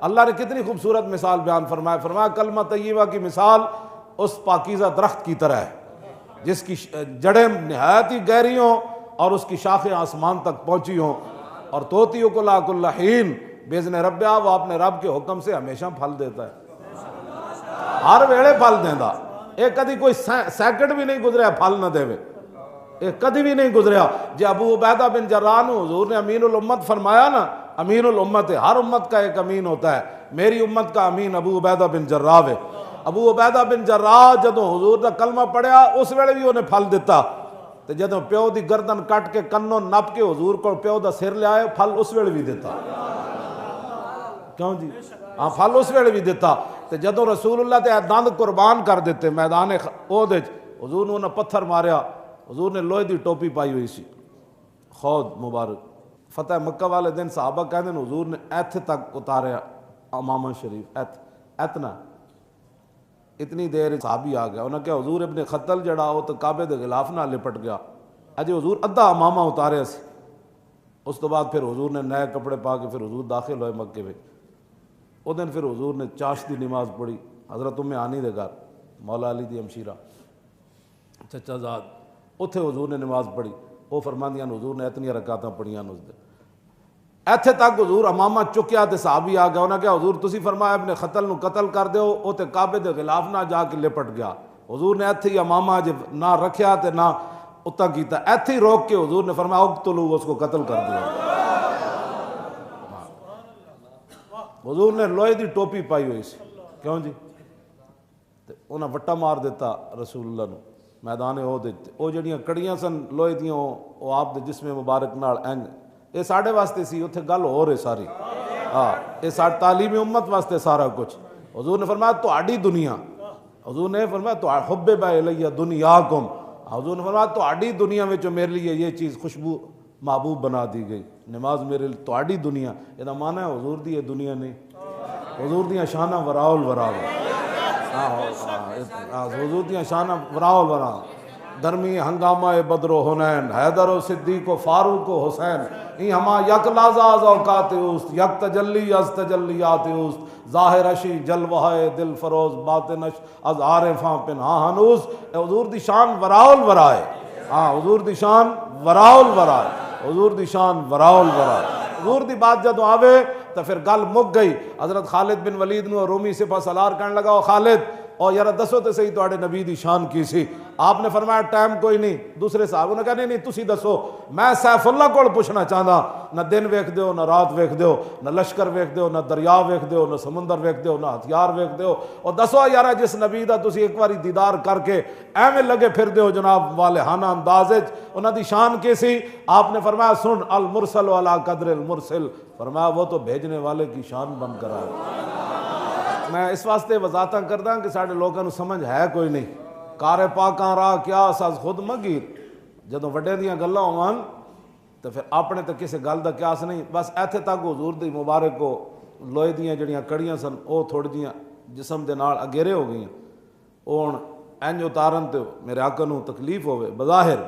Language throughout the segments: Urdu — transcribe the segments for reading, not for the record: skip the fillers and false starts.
اللہ نے کتنی خوبصورت مثال بیان فرمایا کلمہ طیبہ کی مثال اس پاکیزہ درخت کی طرح ہے جس کی جڑیں نہایت ہی گہری ہوں اور اس کی شاخیں آسمان تک پہنچی ہوں، اور توتی اکلھا کل حین باذن ربہا، وہ اپنے رب کے حکم سے ہمیشہ پھل دیتا ہے، ہر ویلے پھل دیندا، ایک کدی کوئی سیکنڈ بھی نہیں گزریا پھل نہ دے، ایک کدی بھی نہیں گزریا۔ جی ابو عبیدہ بن جراح حضور نے امین الامت فرمایا نا، امین الامت ہے، ہر امت کا ایک امین ہوتا ہے، میری امت کا امین ابو عبیدہ بن جراح ہے۔ ابو عبیدہ بن جراح جدوں حضور دا کلمہ پڑھیا اس ویلے بھی انہیں پھل دیتا، تے جدوں پیو دی گردن کٹ کے کنوں نپ کے حضور کو پیو دا سر لے آئے پھل اس ویلے بھی دیتا، کیوں جی ہاں پھل اس ویلے بھی دیتا۔ تے جدوں رسول اللہ تے دند قربان کر دیتے میدان احد وچ، حضور نے انہیں پتھر ماریا، حضور نے لوہے دی ٹوپی پائی ہوئی سی، خود مبارک۔ فتح مکہ والے دن صحابہ کہتے ہیں حضور نے ایتھے تک اتاریا امامہ شریف، اتنا اتنی دیر صحابی آ گیا، انہوں نے کہا حضور ابن خطل جڑا وہ تو کعبے دے غلاف نہ لپٹ گیا، اجے حضور ادھا امامہ اتاریا سی۔ اس تو بعد پھر حضور نے نئے کپڑے پا کے پھر حضور داخل ہوئے مکے میں۔ وہ دن پھر حضور نے چاشتی نماز پڑھی حضرت ام ہانی دے گھر، مولا علی دی ہمشیرہ چچا زاد، اتھے حضور نے نماز پڑھی، وہ فرماندیاں حضور نے اتنی رکعتاں پڑھیاں اس دے، ایتھے تک حضور امامہ چکیا تے صحابی آ گیا، انہاں کہا حضور تسی فرمایا ابن خطل نو قتل کر دیو، او تے کعبے دے غلاف نہ جا کے لپٹ گیا، حضور نے ایتھے ہی امامہ جب نہ رکھیا تے نہ اتنا کیتا، ایتھے ہی روک کے حضور نے فرمایا اقتلوا، اس کو قتل کر دیا۔ حضور نے لوہے دی ٹوپی پائی ہوئی سی، کیوں جی تے انہاں وٹا مار دیتا رسول اللہ نو میدان احد وچ، او جڑیاں کڑیاں سن لوہے دیاں او آپ دے جسم مبارک نال اینج، یہ ساڈے واسطے سی، اتھے گل ہو رہی ساری، ہاں یہ ساری تعلیم امت واسطے سارا کچھ۔ حضور نے فرمایا تہاڈی دنیا، حضور نے فرمایا حبب الی دنیاکم، حضور نے فرمایا تہاڈی دنیا میں جو میرے لیے یہ چیز خوشبو محبوب بنا دی گئی، نماز میرے لیے تہاڈی دنیا، یہ معنی ہے حضور دی یہ دنیا نہیں، حضور دیاں شانہ وراء الوراء، حضور دیاں شانہ وراء الوراء، درمی ہنگامہ بدر و حنین، حیدر و صدیق و فاروق و حسین، این ہما یک لحظہ از اوقات اوست، یک تجلی از تجلیات اوست، ظاہر اشی جلوہ دل فروز باطنش از عارفاں پنہاں ہنوز۔ حضور دی شان وراء الوراء ہے، ہاں حضور دی شان وراء الوراء، حضور دی شان وراء الوراء۔ حضور دی بات جدوں آوے تو پھر گل مک گئی۔ حضرت خالد بن ولید نو رومی سپہ سالار کہنے لگا، او خالد اور یار دسو تے صحیح تواڈے نبی دی شان کی سی؟ آپ نے فرمایا ٹائم کوئی نہیں، دوسرے صحابہ نے کہا نہیں تسی دسو، میں سیف اللہ کول پوچھنا چاہتا، نہ دن ویکھ دیو نہ رات ویکھ دیو، نہ لشکر ویکھ دیو نہ دریا ویکھ دیو نہ سمندر ویکھ دیو نہ ہتھیار ویکھ دیو، اور دسو یار جس نبی دا تسی ایک واری دیدار کر کے ایویں لگے پھر دیو جناب والہانہ انداز وچ، انہاں دی شان کی سی؟ آپ نے فرمایا سن المرسل علی قدر المرسل، فرمایا وہ تو بھیجنے والے کی شان بن کر آئے۔ میں اس واسطے وضاحتاں کردا کہ ساڈے لوگاں نوں سمجھ ہے کوئی نہیں، کار پاکاں راہ کیا ساز خود مگیر، جدوں وڈے دیاں گلاں ہون تو پھر اپنے تے کسے گل دا قیاس نہیں، بس ایتھے تک حضور دی مبارک کو لوہے دیاں جڑیاں کڑیاں سن او تھوڑی جیاں جسم دے نال اگیرے ہو گئیاں، او ہن انج اتارن تے میرے آقا نوں تکلیف ہوے، بظاہر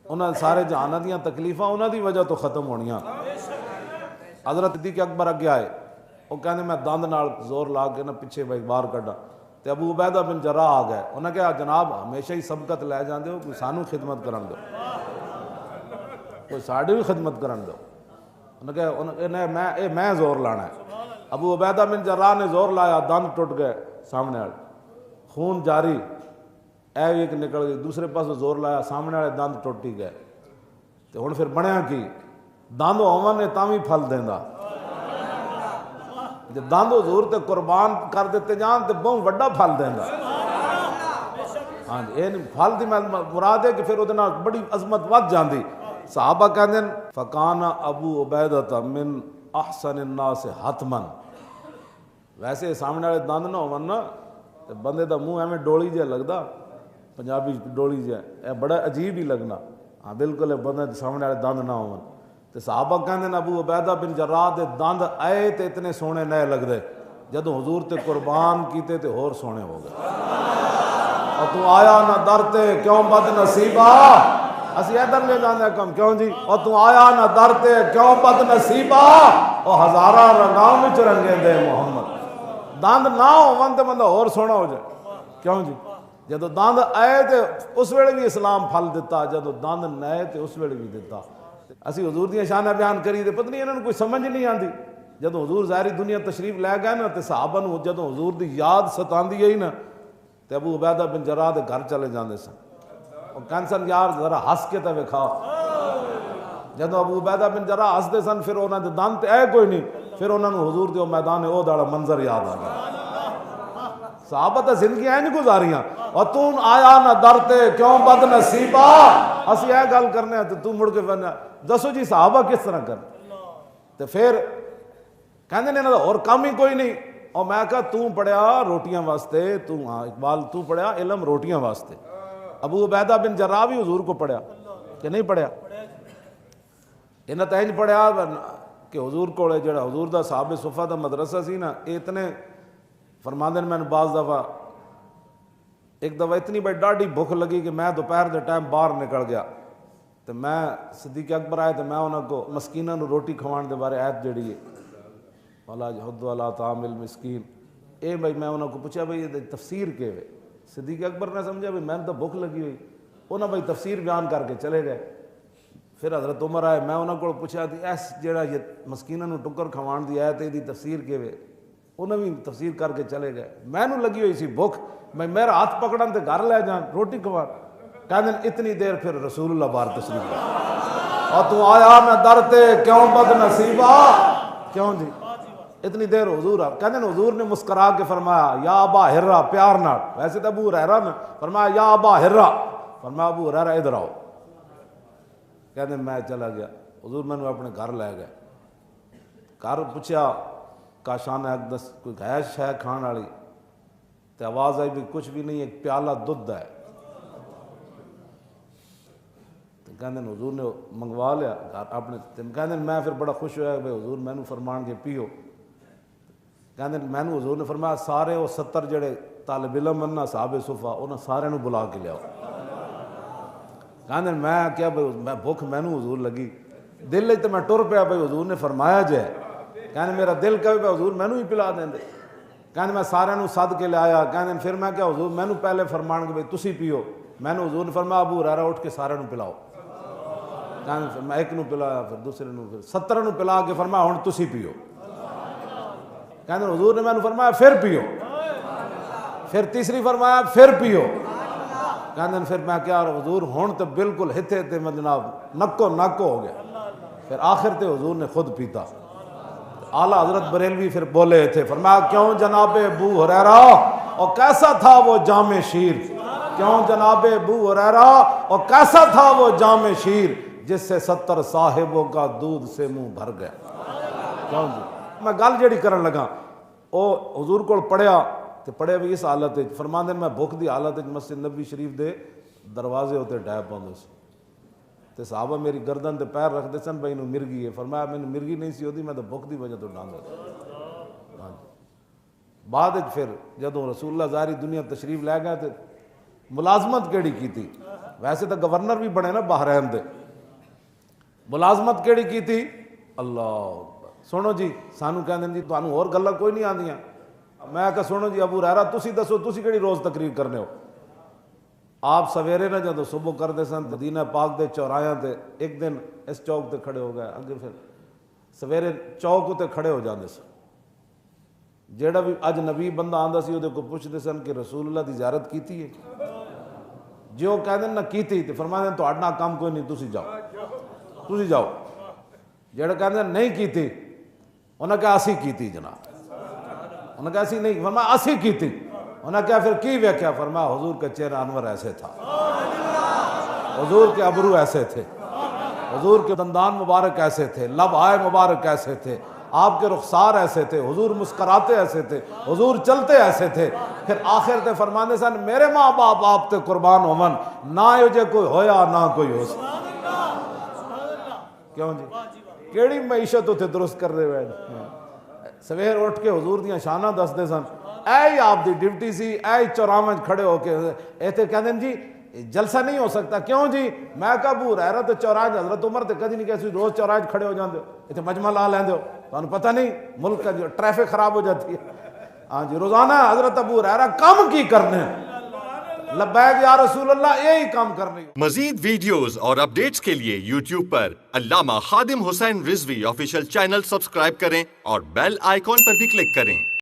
انہاں سارے جہان دیاں تکلیفاں انہاں دی وجہ تو ختم ہونیاں۔ حضرت صدیق اکبر اگے آئے، وہ کہنے میں دند نال زور لا کے نہ پیچھے باہر کڈا، تے ابو عبیدہ بن جراح آ گئے، انہوں نے کہا جناب ہمیشہ ہی سبقت لے جاندے ہو، کوئی سانو خدمت کرن دو، کوئی ساڈی بھی خدمت کرن دو۔ انہوں نے کہا میں زور لانا ہے۔ ابو عبیدہ بن جراح نے زور لایا، دند ٹوٹ گئے سامنے والے، خون جاری، ایک نکل گئی، دوسرے پاس زور لایا، سامنے والے دند ٹوٹ ہی گئے۔ تو ہن پھر بنیا کی؟ دند ہون نے تاں وی پھل دیندا، جب دند حضور تے قربان کر دیتے جان تے بہت وڈا پھل دیندا۔ ہاں جی یہ پھل دی مراد ہے کہ پھر وہ بڑی عظمت ود جاندی۔ صحابہ کہندے فکان ابو عبیدہ من احسن الناس حتما، ویسے سامنے والے دند نہ ہون نا تے بندے دا منہ ایویں ڈولی جہا لگدا، پنجابی ڈولی جہا، اے بڑا عجیب ہی لگنا، ہاں بالکل بندے سامنے والے دند نہ ہون۔ تے صحابہ کہندے ابو عبیدہ بن جراح دے دند آئے تے اتنے سونے نئے لگدے، جدوں حضور تے قربان کیتے تے ہور سونے ہو گئے۔ اور تو آیا نہ در تے کیوں بد نصیبہ، اسی ادھر لے جاندے کم کیوں جی، اور تو آیا نہ در تے کیوں بد نصیبہ، اور ہزارہ رنگاں وچ رنگے دے محمد. دند نہ ہون تے بندہ اور سونا ہو جائے. کیوں جی؟ جدو دند آئے تے اس ویلے بھی اسلام پھل دیتا, جدو دند نہ آئے تے اس ویلے بھی دیتا. اسی حضور دیاں شاناں بیان کری تے پتہ نہیں انہاں نوں کوئی سمجھ نہیں آندی. جدو حضور ظاہری دنیا تشریف لے گئے نا تے صحابہ نوں جدو حضور دی یاد ستاندی گئی نا تے ابو عبیدہ بن جراح دے گھر چلے جاندے سن. اور کہندے سن یار ذرا ہس کے تے وکھاؤ. جدو ابو عبیدہ بن جراح ہسدے سن پھر انہاں دے دند تے اے کوئی نہیں, پھر انہاں نوں حضور دے میدان احد والا منظر یاد آ گیا. صحابہ تے زندگی اینج گزاریاں اور تو آیا نہ درتے کیوں بد نصیبا. اسی اے گل کرنے تے تو مڑ کے بنا دسو جی صحابہ کس طرح کر. تے پھر کہندے نے انہاں دا اور کام ہی کوئی نہیں. اور میں کہا تو پڑھیا روٹیاں واسطے, تو ہاں اقبال تو پڑھیا علم روٹیاں واسطے. ابو عبیدہ بن جراح بھی حضور کو پڑھیا کہ نہیں پڑھیا؟ انہاں تے انج پڑھیا کہ حضور کولے جڑا حضور دا صحابہ صفہ دا مدرسہ سی نا, اتنے فرماندے نے میں بعض دفعہ ایک دفعہ اتنی بڑی ڈاڈی بھوک لگی کہ میں دوپہر دے ٹائم باہر نکل گیا تو میں صدیق اکبر آئے تو میں انہوں کو مسکیناں نو روٹی کھوان دے بارے آیت جڑی ہے وَلَا جَحُدُّ عَلَىٰ طَعَامِ الْمِسْكِينِ, اے بھائی میں انہوں کو پوچھا بھائی یہ تفسیر کے ہے. صدیق اکبر نے سمجھا بھائی میں تو بھوک لگی ہوئی, انہوں بھائی تفسیر بیان کر کے چلے گئے. پھر حضرت عمر آئے, میں انہوں کو پوچھا تھی ایس جڑا یہ مسکیناں نو ٹکر کھوان دی آیت دی تفسیر کے ہے, انہوں بھی تفسیر کر کے چلے گئے. میں نو لگی ہوئی سی بھوک, میں میرا ہاتھ پکڑن تے گھر لے جان روٹی کھوان. کہندے اتنی دیر پھر رسول اللہ بار تشریف لے اور تو آیا نہ درتے کیوں بد نصیبا. کیوں جی اتنی دیر حضور آ کہندے حضور نے مسکرا کے فرمایا یا ابا ہرا, پیار نال. ویسے تو ابو ہریرہ نے فرمایا یا ابا ہرا, فرمایا ابو ہریرہ ادھر آؤ. کہندے میں چلا گیا, حضور میں نے اپنے گھر لے گئے. گھر پوچھا کاشان اقدس کوئی گیش ہے کھان والی, تے آواز آئی بھی کچھ بھی نہیں, ایک پیالہ دودھ ہے. کہندے حضور نے منگوا لیا اپنے. کہندے میں پھر بڑا خوش ہوا کہ حضور میں نو فرمان کے پیو. کہندے میں نو حضور نے فرمایا سارے وہ 70 جڑے طالب علم ہیں نا صحابہ صفہ انہاں سارے نو بلا کے لیاؤ. کہندے میں کیا بھائی میں بھوک میں نو حضور لگی دل تو میں ٹر پیا بھائی حضور نے فرمایا جائے. کہندے میرا دل کہے بھائی حضور میں نو ہی پلا دیں دے. کہندے میں سارے نو سد کے لے آیا. کہندے پھر میں کیا حضور میں نو پہلے فرمان کے بھائی تسی پیو. میں نو حضور نے فرمایا ابو ہریرہ اٹھ کے سارے نو پلاؤ. کہندے میں ایک نو پلایا پھر دوسرے نو پھر 70 نو پلا کے فرمایا ہن تسی پیو. کہندے حضور نے میں نو فرمایا پھر پیو. پھر تیسری فرمایا پھر پیو. کہندے پھر میں کیا حضور ہن تو بالکل ہتھے تے میں جناب نکو نک ہو گیا. پھر آخر تے حضور نے خود پیتا. اعلیٰ حضرت بریلوی پھر بولے تھے فرمایا کیوں جناب ابو ہریرہ اور کیسا تھا وہ جام شیر. کیوں جناب ابو ہریرہ اور کیسا تھا وہ جام شیر جس سے 70 صاحبوں کا دودھ سے منہ بھر گیا. کیوں جی میں گل جڑی کرن لگا او حضور کو پڑھیا تے پڑھے بھی اس حالت فرماندے میں بھوک دی حالت مسجد نبوی شریف دے دروازے ہوتے ڈے پاندے سی تے صحابہ میری گردن تے پیر رکھدے سن بھائی نو مرگی ہے. فرمایا مینوں مرگی نہیں سی ہوندی میں تو بھوک دی وجہ تو ڈاندا. بعد پھر جدوں رسول اللہ ظاہری دنیا تشریف لے گئے تے ملازمت کیڑی کیتی. ویسے تو گورنر بھی بنے نا بحرین دے, ملازمت کیڑی کیتی اللہ سنو جی سانو کہندے جی تانوں اور گلاں کوئی نہیں آندیاں. میں کہا سنو جی ابو ہریرہ تسی دسو تسی کیڑی روز تقریر کرنے ہو. آپ سویرے نہ جدو صبح کرتے سن مدینہ پاک دے چوراہاں تے ایک دن اس چوک تے کھڑے ہو گئے اگے پھر سویرے چوک تے کھڑے ہو جاندے سن. جیڑا بھی اجنبی بندہ آندا سی اودے کو پوچھدے سن کہ رسول اللہ دی زیارت کیتی ہے. جو کہندے نہ کیتی تے فرماندے تہاڈا نہ کام کوئی نہیں تسی جاؤ. جیڑا کہندے نہیں کیتی انہاں کہا اسی کیتی جناب. انہاں کہا اسی نہیں, فرمایا اسی کیتی. انہاں کہا پھر کی ویکھیا. فرمایا حضور کا چہرہ انور ایسے تھا, حضور کے ابرو ایسے تھے, حضور کے دندان مبارک ایسے تھے, لب آئے مبارک ایسے تھے, آپ کے رخسار ایسے تھے, حضور مسکراتے ایسے تھے, حضور چلتے ایسے تھے. پھر آخر تے فرماندے سن میرے ماں باپ آپ تے قربان ہومن نہ جو کوئی ہویا نہ کوئی ہو سکتا. کیوں جی کیڑی معیشت اتنے درست کر رہے ہوئے. سویر اٹھ کے حضور دیاں شاناں دسدے سن. اے آپ دی ڈیوٹی سی, اے چوراہاں کھڑے ہو کے ایتھے کہندے جی جلسہ نہیں ہو سکتا. کیوں جی میں کہا ابو ہریرہ تے چوراہاں حضرت عمر تے کدی نہیں کہے روز چوراہاں کھڑے ہو جاندے ہو, ایتھے مجمع لا لیندے ہو. تو پتہ نہیں ملک کا جو ٹریفک خراب ہو جاتی ہے. ہاں جی روزانہ حضرت ابو ہریرہ کم کی کرنے لبیک یا رسول اللہ یہی کام کرنے. مزید ویڈیوز اور اپڈیٹس کے لیے یوٹیوب پر علامہ Khadim Hussain Rizvi official channel subscribe کریں اور بیل آئیکن پر بھی کلک کریں.